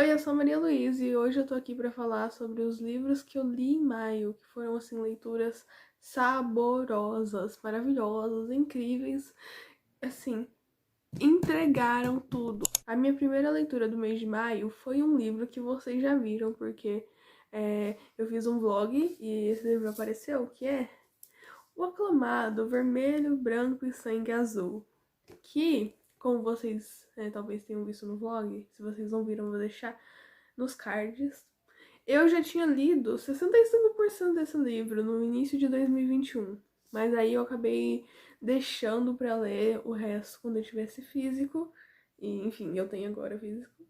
Oi, eu sou a Maria Luísa e hoje eu tô aqui pra falar sobre os livros que eu li em maio, que foram, assim, leituras saborosas, maravilhosas, incríveis, assim, entregaram tudo. A minha primeira leitura do mês de maio foi um livro que vocês já viram, porque eu fiz um vlog e esse livro apareceu, que é o aclamado Vermelho, Branco e Sangue Azul, que, como vocês talvez tenham visto no vlog, se vocês não viram, eu vou deixar nos cards. Eu já tinha lido 65% desse livro no início de 2021, mas aí eu acabei deixando pra ler o resto quando eu tivesse físico, e enfim, eu tenho agora físico.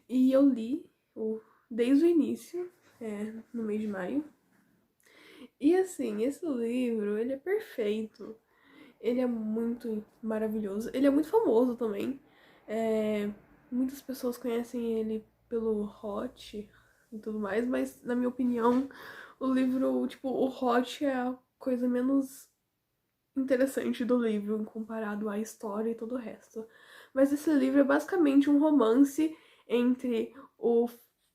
E eu li desde o início, no mês de maio. E assim, esse livro, ele é perfeito. Ele é muito maravilhoso. Ele é muito famoso também. Muitas pessoas conhecem ele pelo Hot e tudo mais, mas na minha opinião, o livro, tipo, o Hot é a coisa menos interessante do livro comparado à história e todo o resto. Mas esse livro é basicamente um romance entre o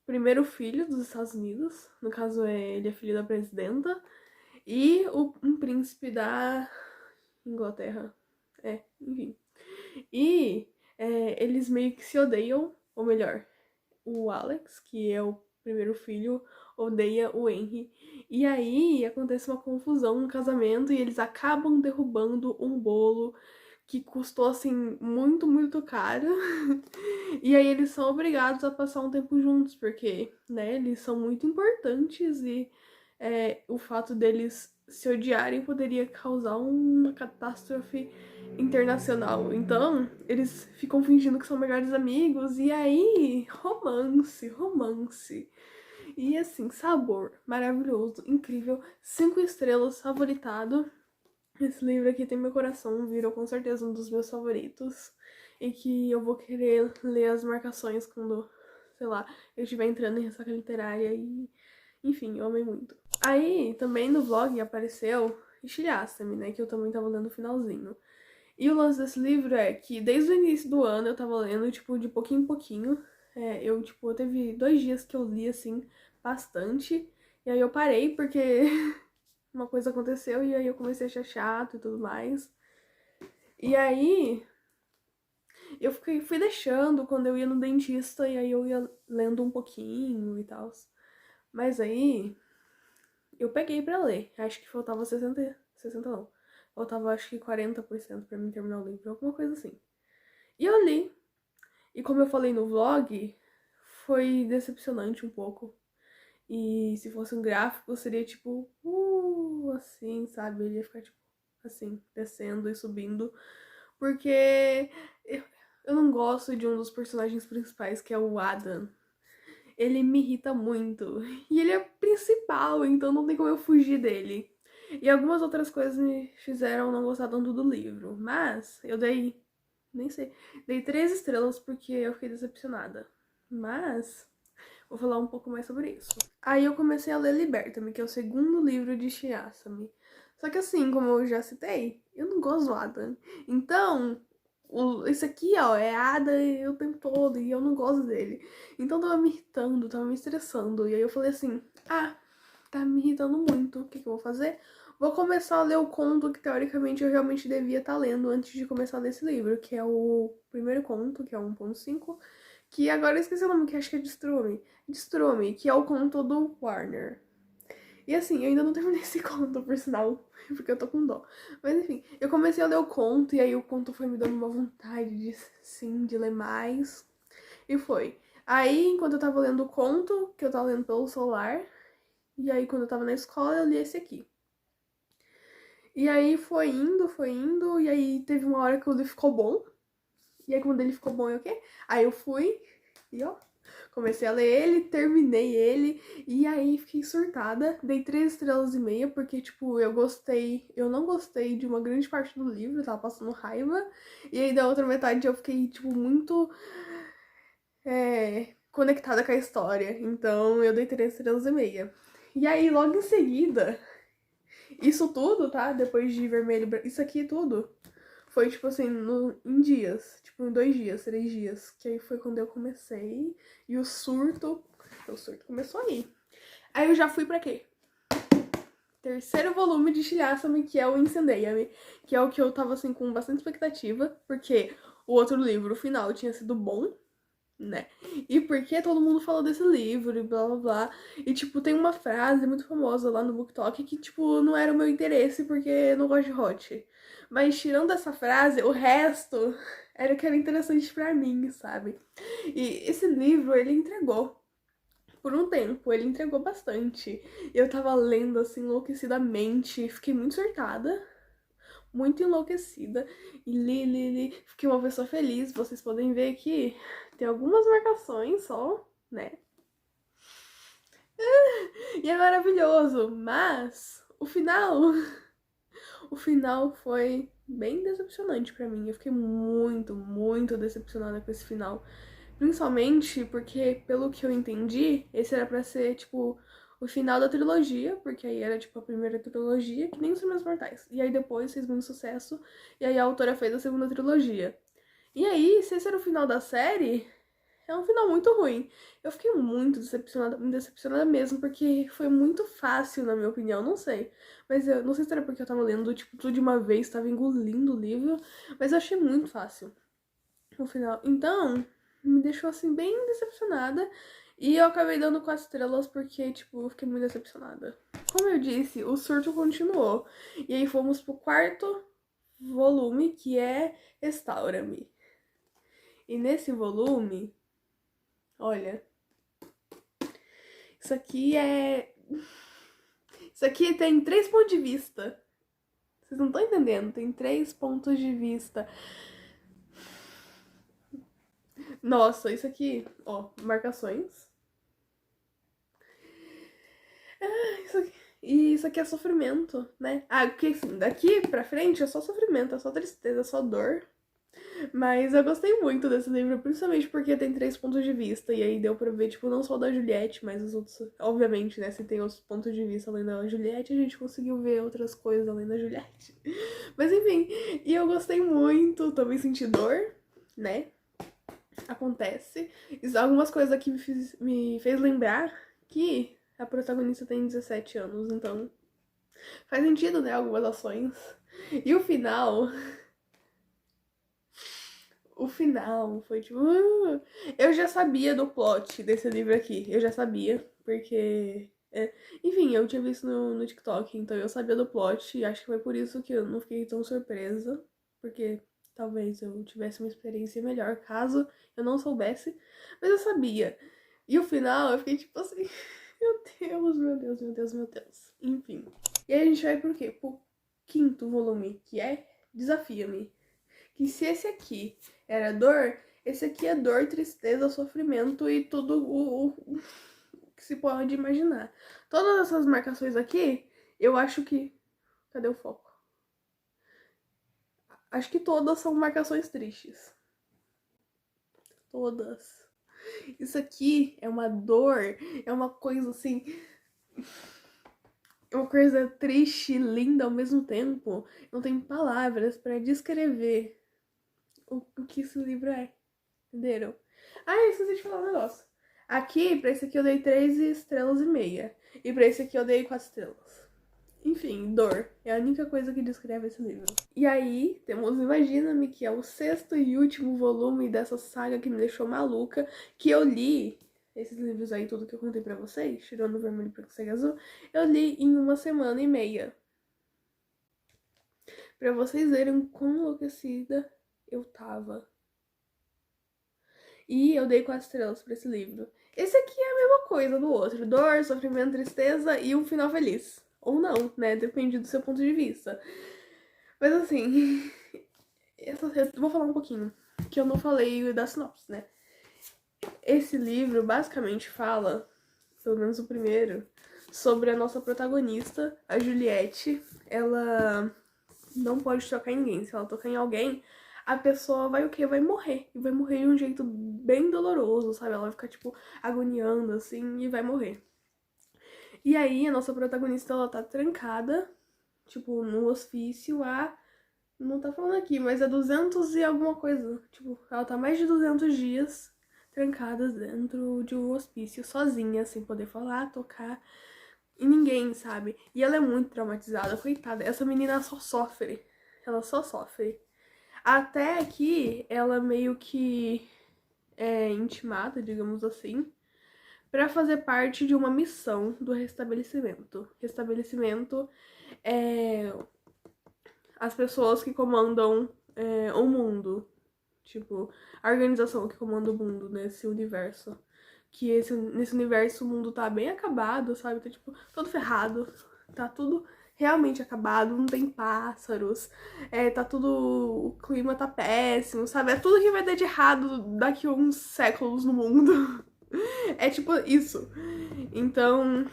primeiro filho dos Estados Unidos, no caso ele é filho da presidenta, e um príncipe da Inglaterra. Enfim. E eles meio que se odeiam, ou melhor, o Alex, que é o primeiro filho, odeia o Henry. E aí acontece uma confusão no casamento e eles acabam derrubando um bolo que custou assim muito, muito caro. E aí eles são obrigados a passar um tempo juntos, porque, né, eles são muito importantes e o fato deles se odiarem poderia causar uma catástrofe internacional. Então, eles ficam fingindo que são melhores amigos e aí, romance, romance. E assim, sabor, maravilhoso, incrível, 5 estrelas, favoritado. Esse livro aqui tem meu coração, virou com certeza um dos meus favoritos. E que eu vou querer ler as marcações quando, sei lá, eu estiver entrando em ressaca literária e... Enfim, eu amei muito. Aí, também no vlog apareceu Shirasame, né, que eu também tava lendo o finalzinho. E o lance desse livro é que desde o início do ano eu tava lendo, tipo, de pouquinho em pouquinho. Teve 2 dias que eu li, assim, bastante. E aí eu parei porque uma coisa aconteceu e aí eu comecei a achar chato e tudo mais. E aí fui deixando quando eu ia no dentista e aí eu ia lendo um pouquinho e tal. Mas aí eu peguei pra ler. Acho que faltava 60 não. Faltava acho que 40% pra mim terminar o livro, alguma coisa assim. E eu li. E como eu falei no vlog, foi decepcionante um pouco. E se fosse um gráfico, seria tipo, assim, sabe? Ele ia ficar tipo, assim, descendo e subindo. Porque eu não gosto de um dos personagens principais, que é o Adam. Ele me irrita muito. E ele é principal, então não tem como eu fugir dele. E algumas outras coisas me fizeram não gostar tanto do livro. Mas eu dei, nem sei, dei 3 estrelas porque eu fiquei decepcionada. Mas vou falar um pouco mais sobre isso. Aí eu comecei a ler Liberta-me, que é o segundo livro de Shirasame. Só que assim, como eu já citei, eu não gosto do Adam. Então, esse aqui, ó, é Ada o tempo todo e eu não gosto dele. Então tava me irritando, tava me estressando. E aí eu falei assim, tá me irritando muito, o que eu vou fazer? Vou começar a ler o conto que teoricamente eu realmente devia estar lendo antes de começar a ler esse livro, que é o primeiro conto, que é o 1.5, que agora eu esqueci o nome, que acho que é Destrume, que é o conto do Warner. E assim, eu ainda não terminei esse conto, por sinal, porque eu tô com dó. Mas enfim, eu comecei a ler o conto e aí o conto foi me dando uma vontade de, sim, de ler mais. E foi. Aí, enquanto eu tava lendo o conto, que eu tava lendo pelo celular, e aí quando eu tava na escola, eu li esse aqui. E aí foi indo, e aí teve uma hora que o livro ficou bom. E aí quando ele ficou bom, eu o quê? Aí eu fui e ó, comecei a ler ele, terminei ele, e aí fiquei surtada. Dei 3 estrelas e meia, porque, tipo, eu não gostei de uma grande parte do livro, tava passando raiva. E aí da outra metade eu fiquei, tipo, muito conectada com a história. Então eu dei 3 estrelas e meia. E aí, logo em seguida, isso tudo, tá? Depois de vermelho, isso aqui tudo Foi, tipo assim, em dias. Tipo, em 2 dias, 3 dias. Que aí foi quando eu comecei. E o surto começou aí. Aí eu já fui pra quê? Terceiro volume de Shiliasame, que é o Incendeia-me. Que é o que eu tava, assim, com bastante expectativa. Porque o outro livro, o final, tinha sido bom, né? E porque todo mundo falou desse livro e blá blá blá. E, tipo, tem uma frase muito famosa lá no BookTok que, tipo, não era o meu interesse porque eu não gosto de hot. Mas tirando essa frase, o resto era o que era interessante pra mim, sabe? E esse livro, ele entregou. Por um tempo, ele entregou bastante. Eu tava lendo, assim, enlouquecidamente. Fiquei muito surtada, muito enlouquecida. E li. Fiquei uma pessoa feliz. Vocês podem ver que tem algumas marcações só, né? E é maravilhoso, mas o final foi bem decepcionante pra mim. Eu fiquei muito decepcionada com esse final. Principalmente porque, pelo que eu entendi, esse era pra ser, tipo, o final da trilogia, porque aí era, tipo, a primeira trilogia, que nem os Primeiros Mortais. E aí depois fez muito sucesso, e aí a autora fez a segunda trilogia. E aí, se esse era o final da série, é um final muito ruim. Eu fiquei muito decepcionada mesmo, porque foi muito fácil, na minha opinião, não sei. Mas eu não sei se era porque eu tava lendo, tipo, tudo de uma vez, tava engolindo o livro, mas eu achei muito fácil no final. Então, me deixou assim bem decepcionada. E eu acabei dando 4 estrelas porque, tipo, eu fiquei muito decepcionada. Como eu disse, o surto continuou. E aí fomos pro quarto volume, que é Restaura-me. E nesse volume, olha, isso aqui é. Isso aqui tem 3 pontos de vista. Vocês não estão entendendo, tem 3 pontos de vista. Nossa, isso aqui, ó, marcações. Isso aqui. E isso aqui é sofrimento, né? Ah, porque assim, daqui pra frente é só sofrimento, é só tristeza, é só dor. Mas eu gostei muito desse livro, principalmente porque tem 3 pontos de vista. E aí deu pra ver, tipo, não só da Juliette, mas os outros. Obviamente, né? Se tem outros pontos de vista além da Juliette, a gente conseguiu ver outras coisas além da Juliette. Mas enfim, e eu gostei muito, também senti dor, né? Acontece. Algumas coisas aqui me fez lembrar que a protagonista tem 17 anos, então faz sentido, né? Algumas ações. E o final. O final foi tipo. Eu já sabia do plot desse livro aqui. Eu já sabia, porque. Enfim, eu tinha visto no TikTok, então eu sabia do plot. E acho que foi por isso que eu não fiquei tão surpresa. Porque talvez eu tivesse uma experiência melhor caso eu não soubesse. Mas eu sabia. E o final eu fiquei tipo assim. Meu Deus. Enfim. E aí a gente vai pro quê? Pro quinto volume, que é Desafia-me. Que se esse aqui era dor, esse aqui é dor, tristeza, sofrimento e tudo o que se pode imaginar. Todas essas marcações aqui, eu acho que. Cadê o foco? Acho que todas são marcações tristes. Todas. Isso aqui é uma dor, é uma coisa assim. É uma coisa triste e linda ao mesmo tempo. Não tem palavras pra descrever o que esse livro é. Entenderam? Ah, eu esqueci de falar um negócio. Aqui, pra esse aqui eu dei 3,5 estrelas. E pra esse aqui eu dei 4 estrelas. Enfim, dor. É a única coisa que descreve esse livro. E aí, temos Imagina-me, que é o sexto e último volume dessa saga que me deixou maluca. Que eu li, esses livros aí, tudo que eu contei pra vocês, tirando o Vermelho, Branco, Cego e Azul, eu li em 1 semana e meia. Pra vocês verem quão enlouquecida eu tava. E eu dei 4 estrelas pra esse livro. Esse aqui é a mesma coisa do outro. Dor, sofrimento, tristeza e um final feliz. Ou não, né? Depende do seu ponto de vista. Mas assim, eu vou falar um pouquinho. Que eu não falei da sinopse, né? Esse livro basicamente fala, pelo menos o primeiro, sobre a nossa protagonista, a Juliette. Ela não pode tocar em ninguém. Se ela tocar em alguém, a pessoa vai o quê? Vai morrer. E vai morrer de um jeito bem doloroso, sabe? Ela vai ficar, tipo, agoniando, assim, e vai morrer. E aí, a nossa protagonista, ela tá trancada, tipo, no hospício há Não tá falando aqui, mas é 200 e alguma coisa. Tipo, ela tá mais de 200 dias trancada dentro de um hospício, sozinha, sem poder falar, tocar, e ninguém, sabe? E ela é muito traumatizada, coitada. Essa menina só sofre. Ela só sofre. Até que ela meio que é intimada, digamos assim, para fazer parte de uma missão do restabelecimento. Restabelecimento é as pessoas que comandam o mundo. Tipo, a organização que comanda o mundo nesse universo. Que nesse universo o mundo tá bem acabado, sabe? Tá, tipo, todo ferrado. Tá tudo realmente acabado, não tem pássaros. Tá tudo... O clima tá péssimo, sabe? É tudo que vai dar de errado daqui a uns séculos no mundo. É tipo isso. Então,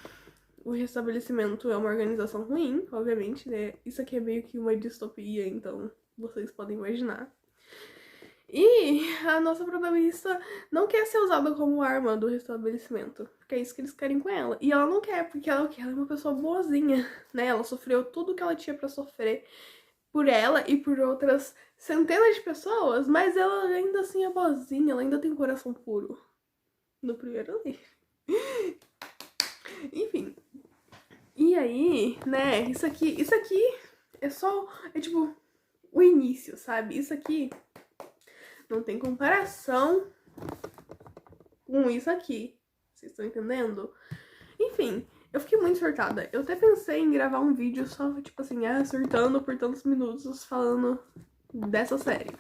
o restabelecimento é uma organização ruim, obviamente, né? Isso aqui é meio que uma distopia, então vocês podem imaginar. E a nossa protagonista não quer ser usada como arma do restabelecimento, porque é isso que eles querem com ela. E ela não quer, porque ela é uma pessoa boazinha, né? Ela sofreu tudo que ela tinha pra sofrer por ela e por outras centenas de pessoas, mas ela ainda assim é boazinha, ela ainda tem coração puro. No primeiro livro. Enfim. E aí, né, isso aqui é só, é tipo, o início, sabe? Isso aqui não tem comparação com isso aqui. Vocês estão entendendo? Enfim, eu fiquei muito surtada. Eu até pensei em gravar um vídeo só, tipo assim, surtando por tantos minutos falando dessa série.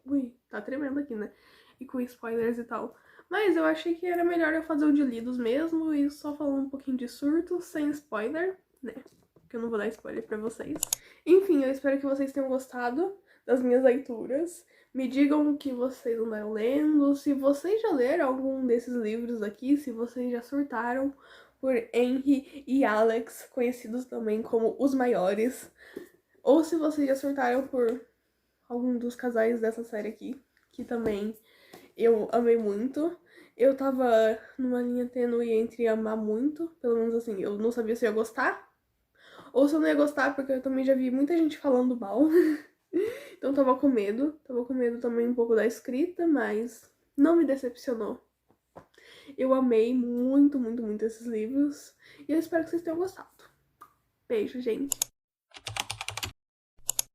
Ui, tá tremendo aqui, né? E com spoilers e tal. Mas eu achei que era melhor eu fazer o de lidos mesmo e só falar um pouquinho de surto, sem spoiler, né? Que eu não vou dar spoiler pra vocês. Enfim, eu espero que vocês tenham gostado das minhas leituras. Me digam o que vocês andaram lendo, se vocês já leram algum desses livros aqui, se vocês já surtaram por Henry e Alex, conhecidos também como os maiores, ou se vocês já surtaram por algum dos casais dessa série aqui, que também eu amei muito. Eu tava numa linha tênue entre amar muito, pelo menos assim, eu não sabia se eu ia gostar, ou se eu não ia gostar, porque eu também já vi muita gente falando mal. Então tava com medo também um pouco da escrita, mas não me decepcionou. Eu amei muito, muito, muito esses livros, e eu espero que vocês tenham gostado. Beijo, gente!